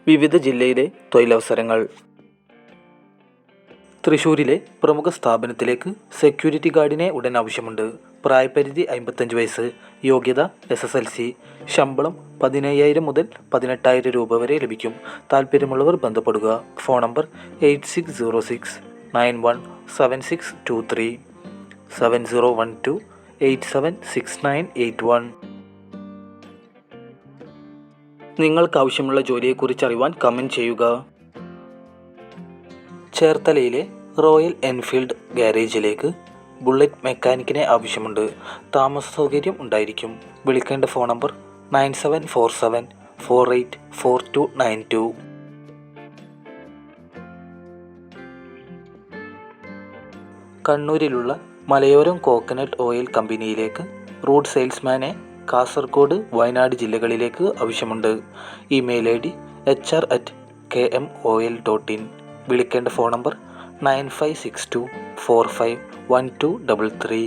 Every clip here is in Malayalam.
വിവിധ ജില്ലയിലെ തൊഴിലവസരങ്ങൾ. തൃശ്ശൂരിലെ പ്രമുഖ സ്ഥാപനത്തിലേക്ക് സെക്യൂരിറ്റി ഗാർഡിനെ ഉടൻ ആവശ്യമുണ്ട്. പ്രായപരിധി 55 വയസ്സ്. യോഗ്യത SSLC. ശമ്പളം 15,000 മുതൽ 18,000 രൂപ വരെ ലഭിക്കും. താൽപ്പര്യമുള്ളവർ ബന്ധപ്പെടുക. Phone number 8606917623 7012876981. നിങ്ങൾക്കാവശ്യമുള്ള ജോലിയെക്കുറിച്ച് അറിയുവാൻ കമൻറ്റ് ചെയ്യുക. ചേർത്തലയിലെ റോയൽ എൻഫീൽഡ് ഗാരേജിലേക്ക് ബുള്ളറ്റ് മെക്കാനിക്കിനെ ആവശ്യമുണ്ട്. താമസ സൗകര്യം ഉണ്ടായിരിക്കും. വിളിക്കേണ്ട ഫോൺ നമ്പർ 9747484292. കണ്ണൂരിലുള്ള മലയോരം കോക്കനട്ട് ഓയിൽ കമ്പനിയിലേക്ക് റൂട്ട് സെയിൽസ്മാനെ കാസർഗോഡ്, വയനാട് ജില്ലകളിലേക്ക് ആവശ്യമുണ്ട്. Email ID hr@kmoil.in. വിളിക്കേണ്ട ഫോൺ നമ്പർ 9562451233.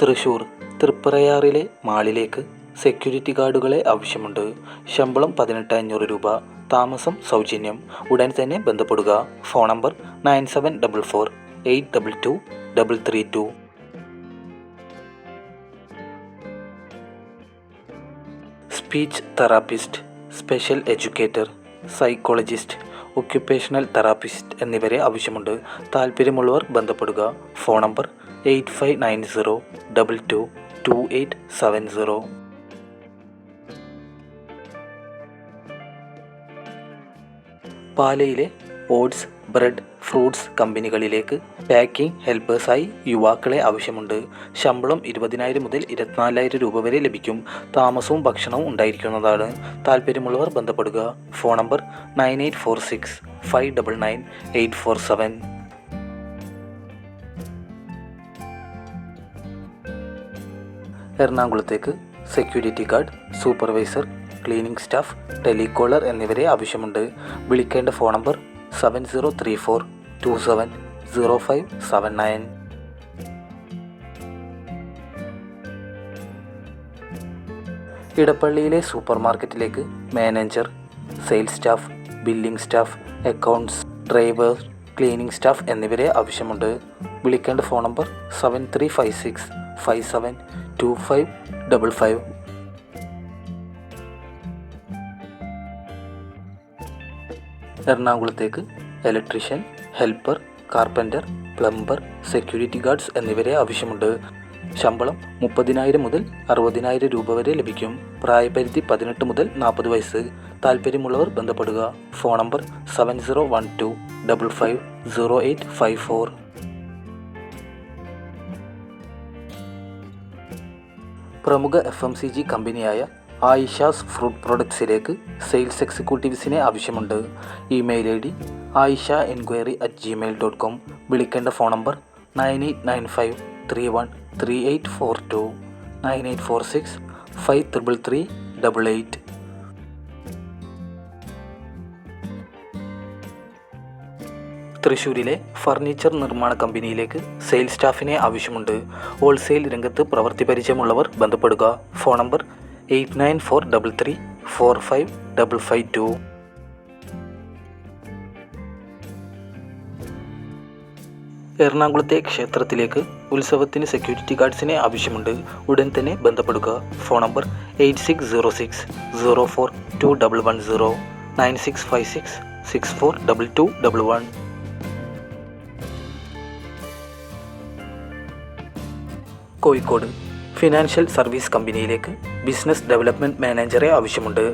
തൃശ്ശൂർ തൃപ്പറയാറിലെ മാളിലേക്ക് സെക്യൂരിറ്റി ഗാർഡുകളെ ആവശ്യമുണ്ട്. ശമ്പളം 18,500 രൂപ. താമസം സൗജന്യം. ഉടൻ തന്നെ ബന്ധപ്പെടുക. Phone number 9744822332. Speech therapist, special educator, psychologist, occupational therapist എന്നിവരെ ആവശ്യമുണ്ട്. താൽപ്പര്യമുള്ളവർ ബന്ധപ്പെടുക. Phone number 8590222870. പാലയിലെ ഓട്സ്, ബ്രെഡ്, ഫ്രൂട്ട്സ് കമ്പനികളിലേക്ക് പാക്കിംഗ് ഹെൽപ്പേഴ്സായി യുവാക്കളെ ആവശ്യമുണ്ട്. ശമ്പളം 20,000 മുതൽ 24,000 രൂപ വരെ ലഭിക്കും. താമസവും ഭക്ഷണവും ഉണ്ടായിരിക്കുന്നതാണ്. താൽപ്പര്യമുള്ളവർ ബന്ധപ്പെടുക. Phone number 9846599847. എറണാകുളത്തേക്ക് security guard, supervisor, cleaning staff, telecaller എന്നിവരെ ആവശ്യമുണ്ട്. വിളിക്കേണ്ട ഫോൺ നമ്പർ 7034270579. ഇടപ്പള്ളിയിലെ സൂപ്പർ മാർക്കറ്റിലേക്ക് manager, sales staff, billing staff, accounts, driver, cleaning staff എന്നിവരെ ആവശ്യമുണ്ട്. വിളിക്കേണ്ട ഫോൺ നമ്പർ 7356572555. എറണാകുളത്തേക്ക് electrician, helper, carpenter, plumber, security guards എന്നിവരെ ആവശ്യമുണ്ട്. ശമ്പളം 30,000 മുതൽ 60,000 രൂപ വരെ ലഭിക്കും. പ്രായപരിധി 18 മുതൽ 40 വയസ്സ്. താൽപ്പര്യമുള്ളവർ ബന്ധപ്പെടുക. Phone number 7012550854. പ്രമുഖ FMCG കമ്പനിയായ ആയിഷാസ് ഫ്രൂട്ട് പ്രൊഡക്ട്സിലേക്ക് സെയിൽസ് എക്സിക്യൂട്ടീവ്സിനെ ആവശ്യമുണ്ട്. Email ID aishaenquiry@gmail.com. വിളിക്കേണ്ട ഫോൺ നമ്പർ 9895313842 9846533388. തൃശ്ശൂരിലെ ഫർണിച്ചർ നിർമ്മാണ കമ്പനിയിലേക്ക് സെയിൽസ് സ്റ്റാഫിനെ ആവശ്യമുണ്ട്. ഹോൾസെയിൽ രംഗത്ത് പ്രവൃത്തി പരിചയമുള്ളവർ ബന്ധപ്പെടുക. Phone number 8943345552. എറണാകുളത്തെ ക്ഷേത്രത്തിലേക്ക് ഉത്സവത്തിന് സെക്യൂരിറ്റി ഗാർഡ്സിനെ ആവശ്യമുണ്ട്. ഉടൻ തന്നെ ബന്ധപ്പെടുക. Phone number 8606042110 9656642211. Kozhikode financial service കമ്പനിയിലേക്ക് ബിസിനസ് ഡെവലപ്മെൻറ്റ് മാനേജറെ ആവശ്യമുണ്ട്.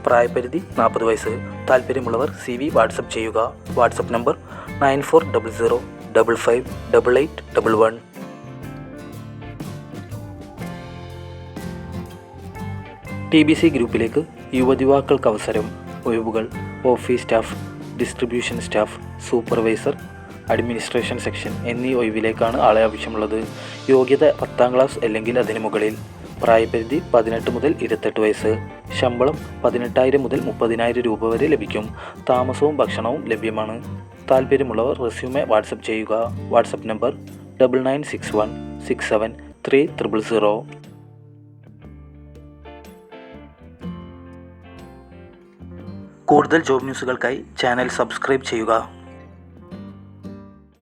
പ്രായപരിധി 40 വയസ്സ്. താൽപ്പര്യമുള്ളവർ CV വാട്സപ്പ് ചെയ്യുക. WhatsApp number 9400558811. TBC ഗ്രൂപ്പിലേക്ക് യുവതിവാക്കൾക്ക് അവസരം. ഒഴിവുകൾ office staff, distribution staff, supervisor, administration section എന്നീ ഒഴിവിലേക്കാണ് ആളെ ആവശ്യമുള്ളത്. യോഗ്യത 10ാം ക്ലാസ് അല്ലെങ്കിൽ അതിന് മുകളിൽ. പ്രായപരിധി 18 മുതൽ 28 വയസ്സ്. ശമ്പളം 18,000 മുതൽ 30,000 രൂപ വരെ ലഭിക്കും. താമസവും ഭക്ഷണവും ലഭ്യമാണ്. താൽപ്പര്യമുള്ളവർ റെസ്യൂമെ വാട്സപ്പ് ചെയ്യുക. WhatsApp number 9961673000. കൂടുതൽ ജോബ് ന്യൂസുകൾക്കായി ചാനൽ സബ്സ്ക്രൈബ് ചെയ്യുക.